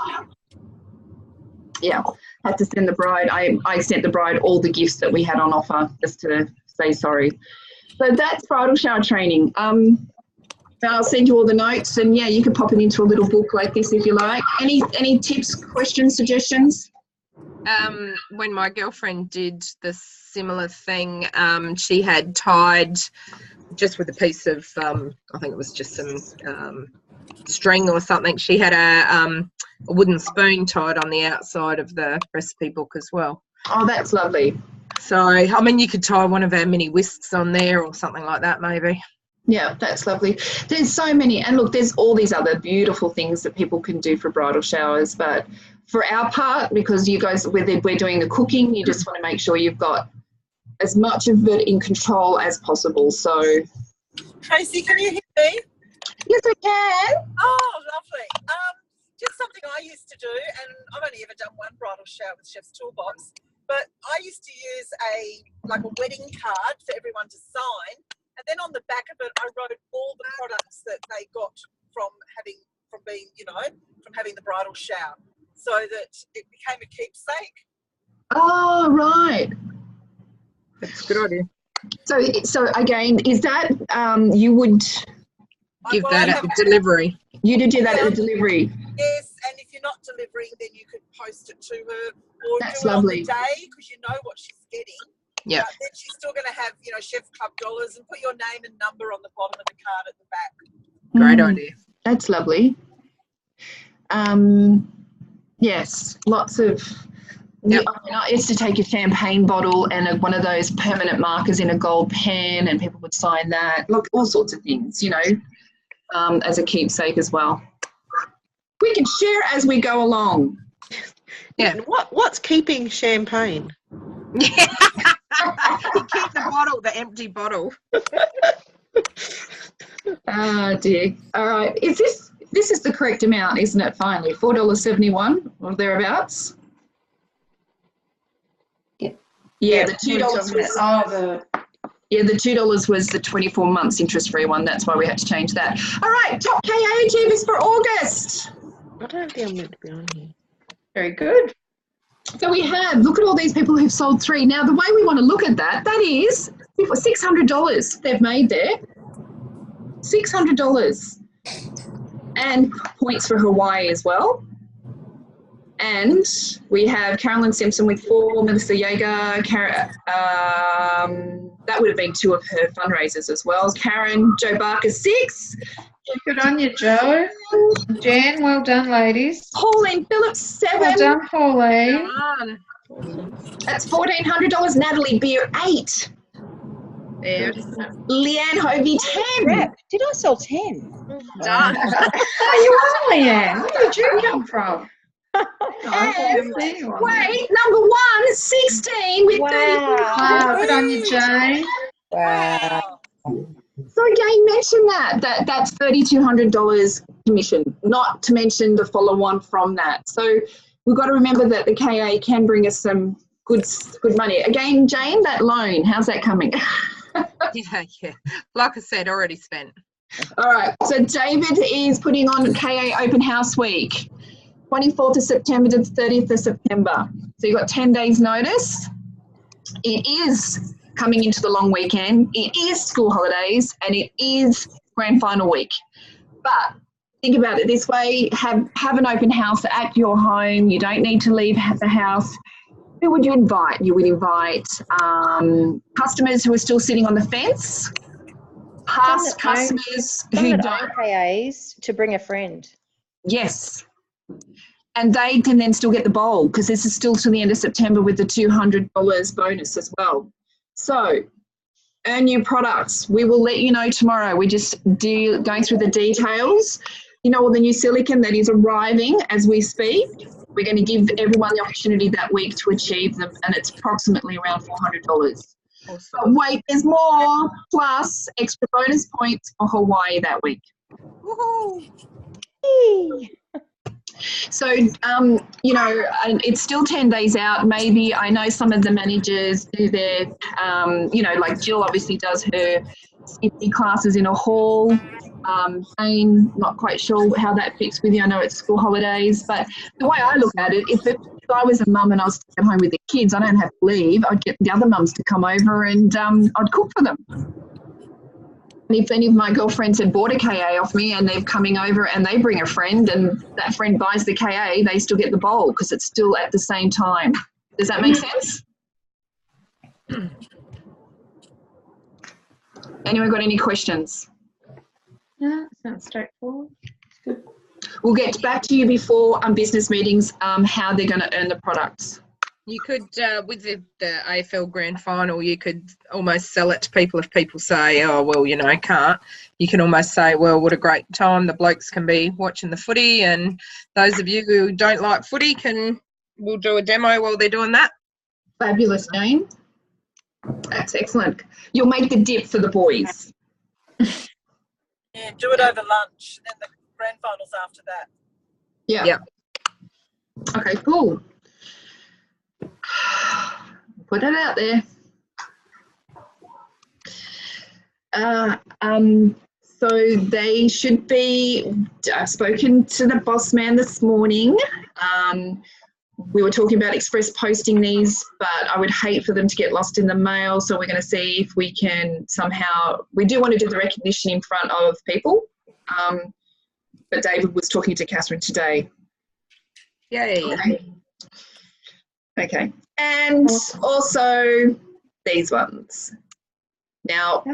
Yeah, had to send the bride. I sent the bride all the gifts that we had on offer just to say sorry. So that's bridal shower training. I'll send you all the notes, and yeah, you can pop it into a little book like this if you like. Any tips, questions, suggestions? When my girlfriend did the similar thing, she had tied just with a piece of, I think it was just some string or something. She had a wooden spoon tied on the outside of the recipe book as well. Oh, that's lovely. So, I mean, you could tie one of our mini whisks on there or something like that maybe. Yeah, that's lovely. There's so many, and look, there's all these other beautiful things that people can do for bridal showers, but for our part, because you guys, we're doing the cooking, you just want to make sure you've got as much of it in control as possible. So, Tracy, can you hear me? yes, I can. Oh, lovely. Just something I used to do, and I've only ever done one bridal shower with Chef's Toolbox, but I used to use a wedding card for everyone to sign, and then on the back of it, I wrote all the products that they got from having the bridal shower, so that it became a keepsake. Oh, right. That's a good idea. So again, is that you would Give that at the delivery. You did do that at the delivery. Yes, and if you're not delivering, then you could post it to her or That's do it lovely. on the day because you know what she's getting. Yeah. But then she's still going to have, Chef Club dollars and put your name and number on the bottom of the card at the back. Great idea. That's lovely. Yes, lots of. Yep. I used to take a champagne bottle and one of those permanent markers in a gold pen, and people would sign that. Look, all sorts of things, as a keepsake as well. We can share as we go along. Yeah. What's keeping champagne? You keep the bottle, the empty bottle. Oh dear. All right. This is the correct amount, isn't it? Finally, $4.71 or thereabouts. Yeah, the $2 was. Yeah, the $2 was the 24 months interest-free one. That's why we had to change that. All right, top KA achievers for August. I don't think I'm meant to be on here. Very good. So we have, look at all these people who've sold 3. Now, the way we want to look at that is $600 they've made there. $600. And points for Hawaii as well. And we have Carolyn Simpson with 4, Melissa Yeager, that would have been 2 of her fundraisers as well. Karen, Joe Barker, 6. Good on you, Joe. Jan, well done, ladies. Pauline Phillips, 7. Well done, Pauline. That's $1,400. Natalie Beer, 8. There. Leanne Hovey, 10. Crap, did I sell 10? Done. Oh, you are, Leanne. Where did you come from? And wait, number 1, 16 with 30. Oh, good on you, Jane. Wow. So again, mention that's $3,200 commission, not to mention the follow-on from that. So we've got to remember that the KA can bring us some good money. Again, Jane, that loan, how's that coming? Yeah. Like I said, already spent. All right. So David is putting on KA Open House Week, 24th of September to 30th of September. So you've got 10 days notice. It is coming into the long weekend. It is school holidays and it is grand final week. But think about it this way, have an open house at your home. You don't need to leave the house. Who would you invite? You would invite customers who are still sitting on the fence, past customers who don't. KAs to bring a friend. Yes. And they can then still get the bowl because this is still to the end of September with the $200 bonus as well. So earn new products. We will let you know tomorrow. We're just going through the details. You know, all the new silicone that is arriving as we speak. We're going to give everyone the opportunity that week to achieve them, and it's approximately around $400. Awesome. But wait, there's more, plus extra bonus points for Hawaii that week. Woohoo! So, you know, it's still 10 days out. Maybe I know some of the managers do their, you know, like Jill obviously does her safety classes in a hall. Jane, not quite sure how that fits with you. I know it's school holidays, but the way I look at it, if I was a mum and I was at home with the kids, I don't have to leave. I'd get the other mums to come over and I'd cook for them. And if any of my girlfriends had bought a KA off me and they're coming over and they bring a friend and that friend buys the KA, they still get the bowl because it's still at the same time. Does that make sense? Anyone got any questions? Yeah, sounds straightforward. Good. We'll get back to you before business meetings how they're going to earn the products. You could, with the AFL Grand Final, you could almost sell it to people if people say, oh, well, you know, can't. You can almost say, well, what a great time. The blokes can be watching the footy, and those of you who don't like footy we'll do a demo while they're doing that. Fabulous, Jane. That's excellent. You'll make the dip for the boys. Yeah, do it over lunch, and then the grand finals after that. Yeah. Yep. Okay, cool. Put it out there. So they should be, I've spoken to the boss man this morning. We were talking about express posting these, but I would hate for them to get lost in the mail. So we're going to see if we can somehow, we do want to do the recognition in front of people. But David was talking to Catherine today. Yay. Okay. And also these ones. Now,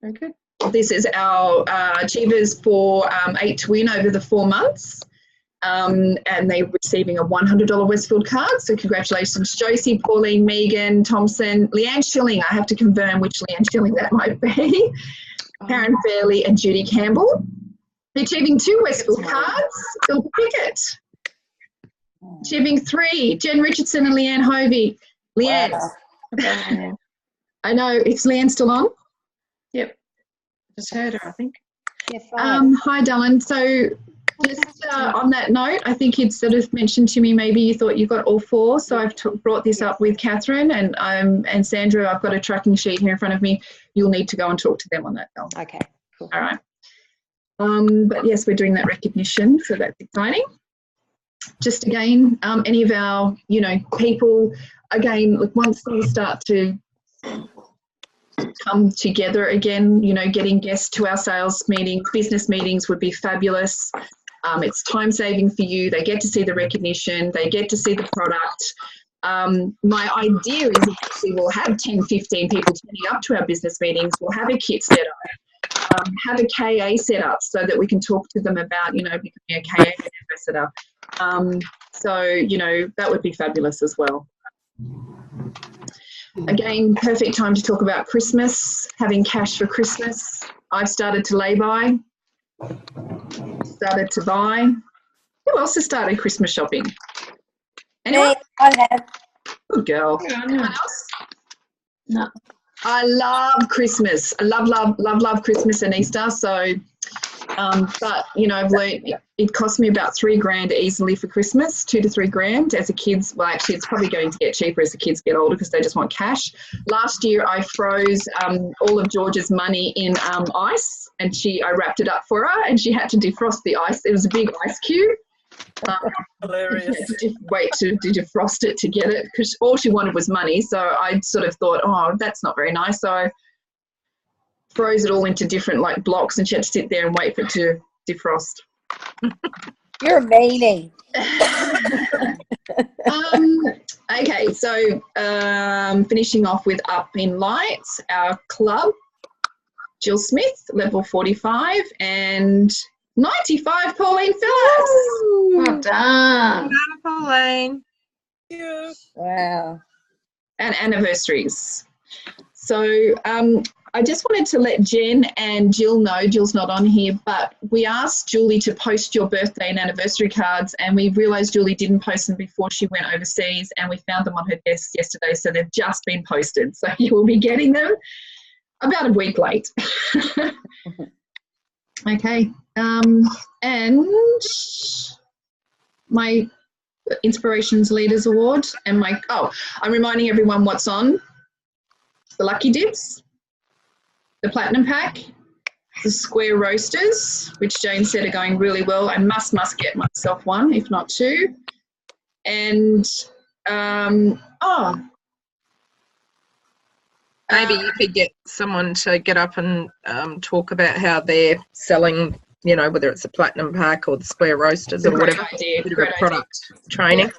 Very good. this is our achievers for 8 to win over the 4 months. And they're receiving a $100 Westfield card. So congratulations, Josie, Pauline, Megan, Thompson, Leanne Schilling. I have to confirm which Leanne Schilling that might be. Karen Fairley and Judy Campbell. They're achieving 2 Westfield cards. Phil Pickett. Achieving 3, Jen Richardson and Leanne Hovey. Leanne. Wow. I know. Is Leanne still on? Yep. Just heard her, I think. Yes, Hi, Dylan. So just on that note, I think you'd sort of mentioned to me maybe you thought you got all 4. So I've brought this up with Catherine and Sandra. I've got a tracking sheet here in front of me. You'll need to go and talk to them on that, Dylan. Okay, cool. All right. But yes, we're doing that recognition, so that's exciting. Just again, any of our, you know, people, again, look, once things start to come together again, you know, getting guests to our sales meetings, business meetings would be fabulous. It's time saving for you. They get to see the recognition. They get to see the product. My idea is actually we'll have 10, 15 people turning up to our business meetings. We'll have a kit set up. Have a KA set up so that we can talk to them about, you know, becoming a KA ambassador. So, you know, that would be fabulous as well. Again, perfect time to talk about Christmas, having cash for Christmas. I've started to lay by, started to buy. Who else has started Christmas shopping? Anyone? Me, I have. Good girl. Anyone else? No. I love Christmas. I love Christmas and Easter. So, but you know, I've learned it cost me about $3,000 easily for Christmas, $2,000 to $3,000. As the kids, well, actually, it's probably going to get cheaper as the kids get older because they just want cash. Last year, I froze all of George's money in ice, and I wrapped it up for her, and she had to defrost the ice. It was a big ice cube. Hilarious. Wait to defrost it to get it because all she wanted was money. So I sort of thought, oh, that's not very nice. So I froze it all into different like blocks, and she had to sit there and wait for it to defrost. You're a meanie. Okay, so finishing off with Up in Lights, our club, Jill Smith, level 45, and 95, Pauline Phillips. Well done. Pauline. You. Wow. And anniversaries. So I just wanted to let Jen and Jill know, Jill's not on here, but we asked Julie to post your birthday and anniversary cards, and we realised Julie didn't post them before she went overseas, and we found them on her desk yesterday, so they've just been posted. So you will be getting them about a week late. Okay. And my Inspirations Leaders Award and I'm reminding everyone what's on. The Lucky Dips, the Platinum Pack, the Square Roasters, which Jane said are going really well. I must get myself one, if not two. And, Maybe you could get someone to get up and talk about how they're selling, you know, whether it's the Platinum Pack or the Square Roasters or great whatever. idea. Bit of Great a idea. product training.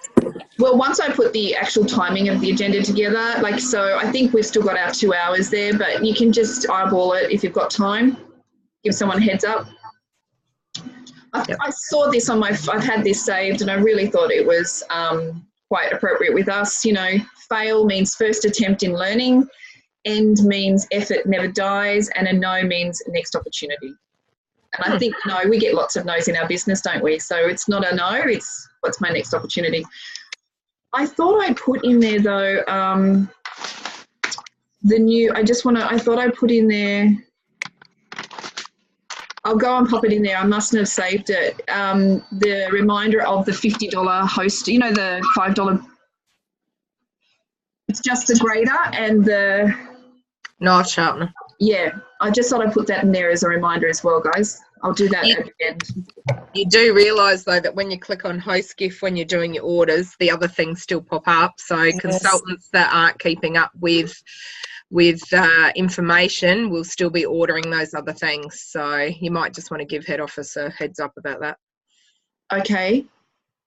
Well, once I put the actual timing of the agenda together, so I think we've still got our 2 hours there, but you can just eyeball it if you've got time. Give someone a heads up. I saw this on I've had this saved, and I really thought it was quite appropriate with us. You know, fail means first attempt in learning, end means effort never dies, and a no means next opportunity. And I think, we get lots of no's in our business, don't we? So it's not a no, it's what's my next opportunity. I thought I'd put in there, though, I thought I'd put in there, I'll go and pop it in there. I mustn't have saved it. The reminder of the $50 host, you know, the $5. It's just the grater and the Knife sharpener. Yeah, I just thought I'd put that in there as a reminder as well, guys. I'll do that at the end. You do realise, though, that when you click on Host GIF when you're doing your orders, the other things still pop up. So consultants that aren't keeping up with information will still be ordering those other things. So you might just want to give head office a heads up about that. Okay.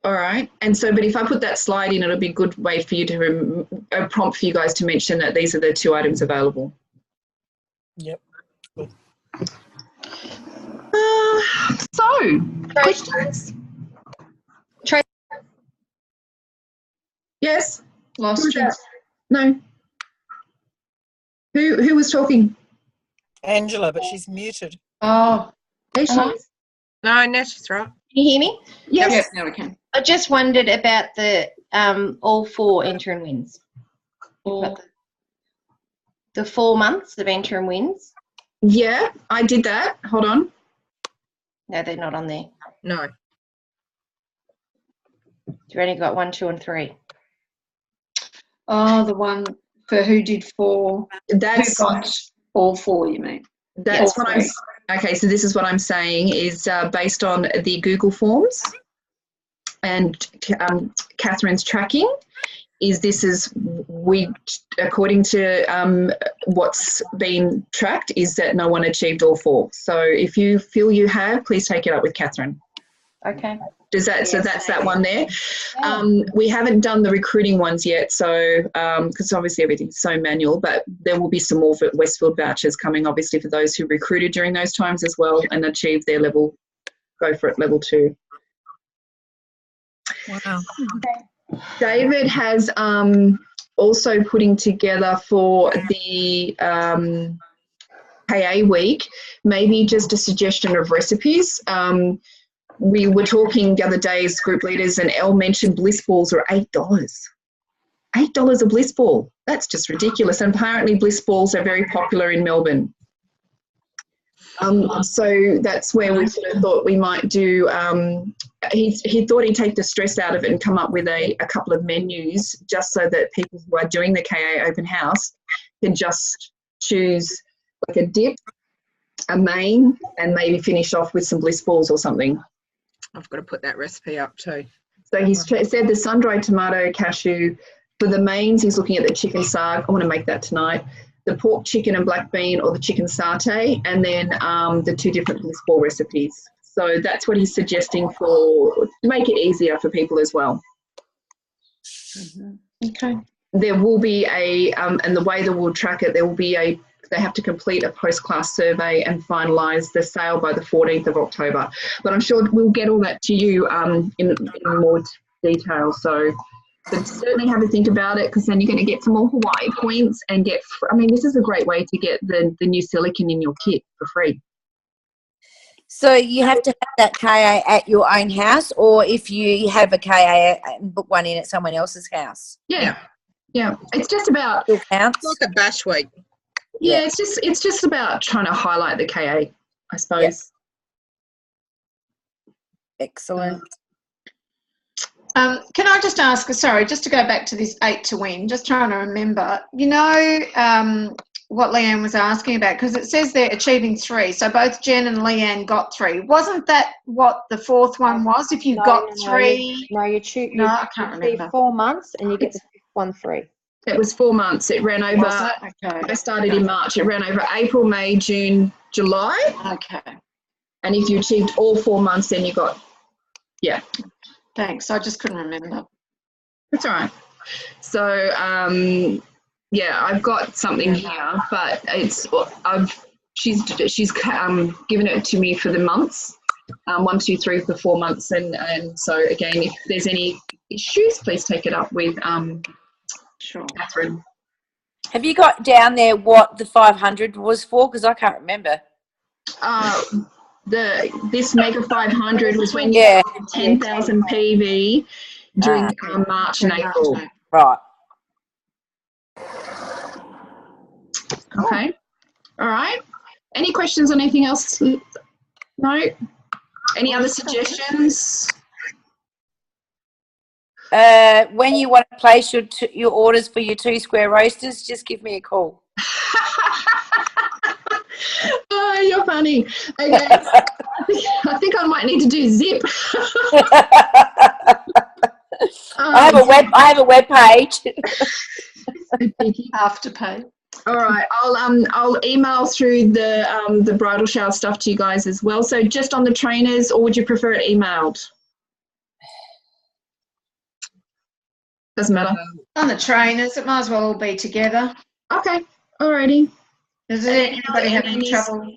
All right. And so, but if I put that slide in, it'll be a good way for you to, a prompt for you guys to mention that these are the 2 items available. Yep. So, questions? Yes? Lost Who's you. that? No. Who was talking? Angela, but she's muted. Oh, There she Hello? is. No, Nash, right. Can you hear me? Yes. yep, now we can. I just wondered about the all 4 enter and wins. Or, The 4 months of enter and wins. Yeah, I did that. Hold on. No, they're not on there. No. You've only got 1, 2, and 3. the one for who did 4, who That's got all 4, you mean? That's Yeah, what I'm. Okay, so this is what I'm saying is based on the Google Forms and Catherine's tracking. According to what's been tracked, is that no one achieved all 4. So if you feel you have, please take it up with Catherine. Okay. So that's that one there. We haven't done the recruiting ones yet, so because obviously everything's so manual, but there will be some more for Westfield vouchers coming, obviously, for those who recruited during those times as well and achieved their level, go for it, level 2. Wow. David has also putting together for the KA week, maybe just a suggestion of recipes. We were talking the other day as group leaders, and Elle mentioned bliss balls are $8. $8 a bliss ball. That's just ridiculous. And apparently bliss balls are very popular in Melbourne. So that's where we sort of thought we might do, he thought he'd take the stress out of it and come up with a couple of menus just so that people who are doing the KA open house can just choose like a dip, a main, and maybe finish off with some bliss balls or something. I've got to put that recipe up too. So he's said the sun-dried tomato cashew. For the mains, he's looking at the chicken sarg. I want to make that tonight. The pork, chicken and black bean, or the chicken satay, and then the 2 different bliss ball recipes. So that's what he's suggesting to make it easier for people as well. Okay. There will be and the way that we'll track it, there will be a They have to complete a post-class survey and finalise the sale by the 14th of October. But I'm sure we'll get all that to you in more detail. So certainly have a think about it, because then you're going to get some more Hawaii points and get, I mean, this is a great way to get the new silicone in your kit for free. So you have to have that KA at your own house, or if you have a KA, book one in at someone else's house. Yeah. It's just about, Still counts. It's like a bash week. yeah, it's just about trying to highlight the KA, I suppose. Excellent. Can I just ask, sorry, just to go back to this 8 to win, just trying to remember, you know, what Leanne was asking about, because it says they're achieving 3. So both Jen and Leanne got 3. Wasn't that what the 4th one was? If you got 3? No, I can't remember. 4 months and you get the 5th one free. It was 4 months. It ran over, Okay. I started in March. It ran over April, May, June, July. Okay. And if you achieved all 4 months, then you got, Thanks. I just couldn't remember. that's all right. So, I've got something here, but she's given it to me for the months, 1, 2, 3 for 4 months, and so again, if there's any issues, please take it up with Sure. Catherine. Have you got down there what the 500 was for? Because I can't remember. This Mega 500 was when you Yeah. got 10,000 PV during March and April. Right. Okay. All right. Any questions on anything else? No? Any other suggestions? When you want to place your orders for your 2 square roasters, just give me a call. Oh, you're funny. Okay. I think I might need to do Zip. I have a web page. Afterpay. All right, I'll email through the bridal shower stuff to you guys as well. So just on the trainers, or would you prefer it emailed? Doesn't matter. On the trainers, it might as well all be together. Okay, alrighty. Does anybody have any trouble?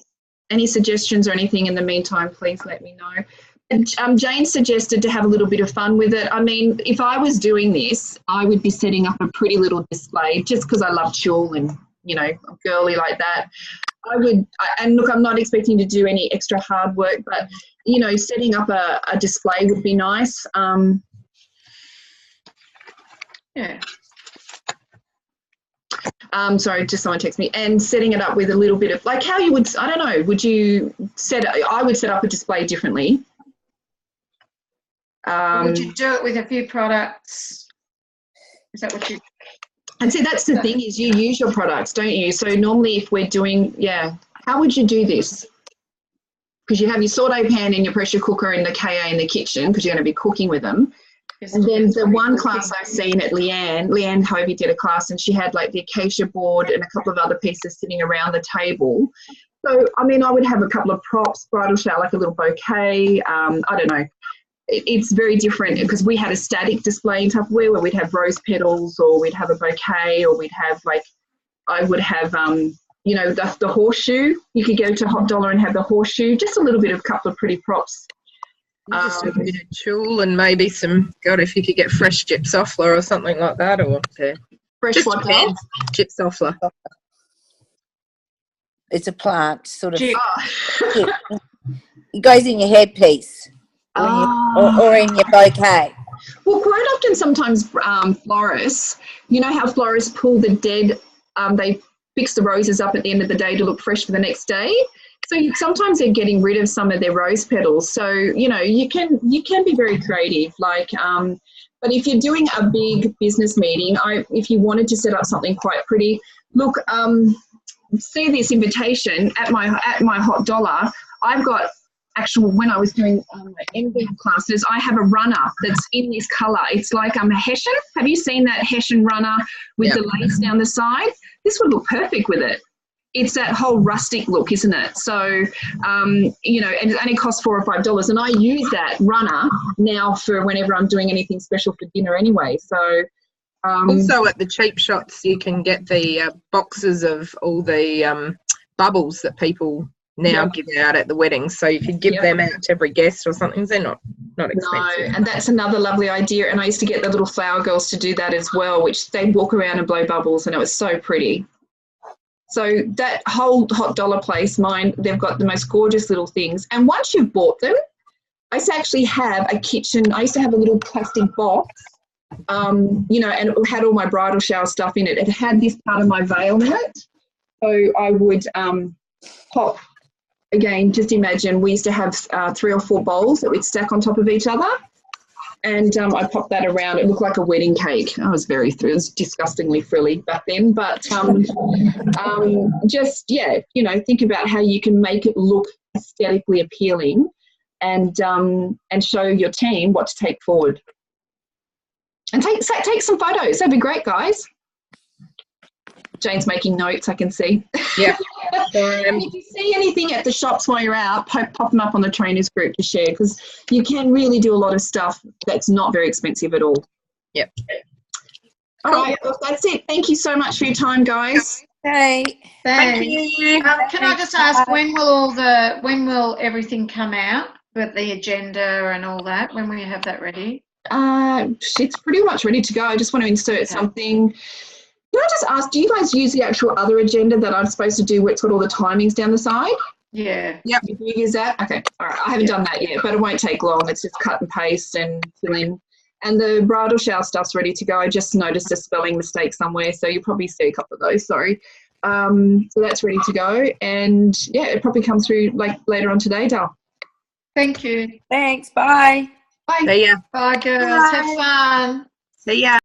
Any suggestions or anything in the meantime, please let me know. And, Jane suggested to have a little bit of fun with it. I mean, if I was doing this, I would be setting up a pretty little display just because I love tulle and, you know, I'm girly like that. And look, I'm not expecting to do any extra hard work, but, you know, setting up a display would be nice. Yeah. Sorry, just someone texted me. And setting it up with a little bit of, like how you would, I don't know, would you I would set up a display differently. Would you do it with a few products? Is that what you... And see, that's the thing is you use your products, don't you? So normally if we're doing, how would you do this? Because you have your saute pan and your pressure cooker and the KA in the kitchen because you're going to be cooking with them. And then the one class I've seen at Leanne Hovey did a class and she had like the acacia board and a couple of other pieces sitting around the table. So, I mean, I would have a couple of props, bridal shower, like a little bouquet. I don't know. It's very different because we had a static display in Tupperware where we'd have rose petals or we'd have a bouquet or we'd have like, I would have, you know, the horseshoe. You could go to Hot Dollar and have the horseshoe, just a little bit of a couple of pretty props. Just a bit of tulle and maybe some, God, if you could get fresh gypsophila or something like that, or Fresh what? Gypsophila. It's a plant, sort of. Oh. It goes in your headpiece or in your bouquet. Well, quite often sometimes florists, you know how florists pull the dead, they fix the roses up at the end of the day to look fresh for the next day. So sometimes they're getting rid of some of their rose petals. So, you know, you can be very creative. Like, but if you're doing a big business meeting, if you wanted to set up something quite pretty, look, see this invitation at my Hot Dollar. I've got when I was doing my MB classes, I have a runner that's in this colour. It's like a Hessian. Have you seen that Hessian runner with the lace down the side? This would look perfect with it. It's that whole rustic look, isn't it? So, you know, and it only costs $4 or $5. And I use that runner now for whenever I'm doing anything special for dinner anyway. So, Also, at the cheap shops, you can get the boxes of all the bubbles that people now give out at the weddings. So you could give them out to every guest or something. They're not expensive. No, and that's another lovely idea. And I used to get the little flower girls to do that as well, which they'd walk around and blow bubbles, and it was so pretty. So that whole Hot Dollar place, they've got the most gorgeous little things. And once you've bought them, I used to actually have a kitchen. I used to have a little plastic box, and it had all my bridal shower stuff in it. It had this part of my veil in it. So I would pop, again, just imagine we used to have 3 or 4 bowls that we'd stack on top of each other. And I popped that around. It looked like a wedding cake. I was it was disgustingly frilly back then. But think about how you can make it look aesthetically appealing and show your team what to take forward. And take some photos. That'd be great, guys. Jane's making notes, I can see. Yeah. If you see anything at the shops while you're out, pop them up on the trainers group to share, because you can really do a lot of stuff that's not very expensive at all. Yep. All right, well, that's it. Thank you so much for your time, guys. Okay. Thank you. Can I just ask, when will everything come out with the agenda and all that? When will you have that ready? It's pretty much ready to go. I just want to insert something. Can I just ask, do you guys use the actual other agenda that I'm supposed to do where it's got all the timings down the side? Yeah. Yep. You use that? Okay. All right. I haven't done that yet, but it won't take long. It's just cut and paste and fill in. And the bridal shower stuff's ready to go. I just noticed a spelling mistake somewhere, so you'll probably see a couple of those, sorry. So that's ready to go. And, yeah, it probably comes through later on today, Dal. Thank you. Thanks. Bye. Bye. See ya. Bye, girls. Bye. Have fun. See ya.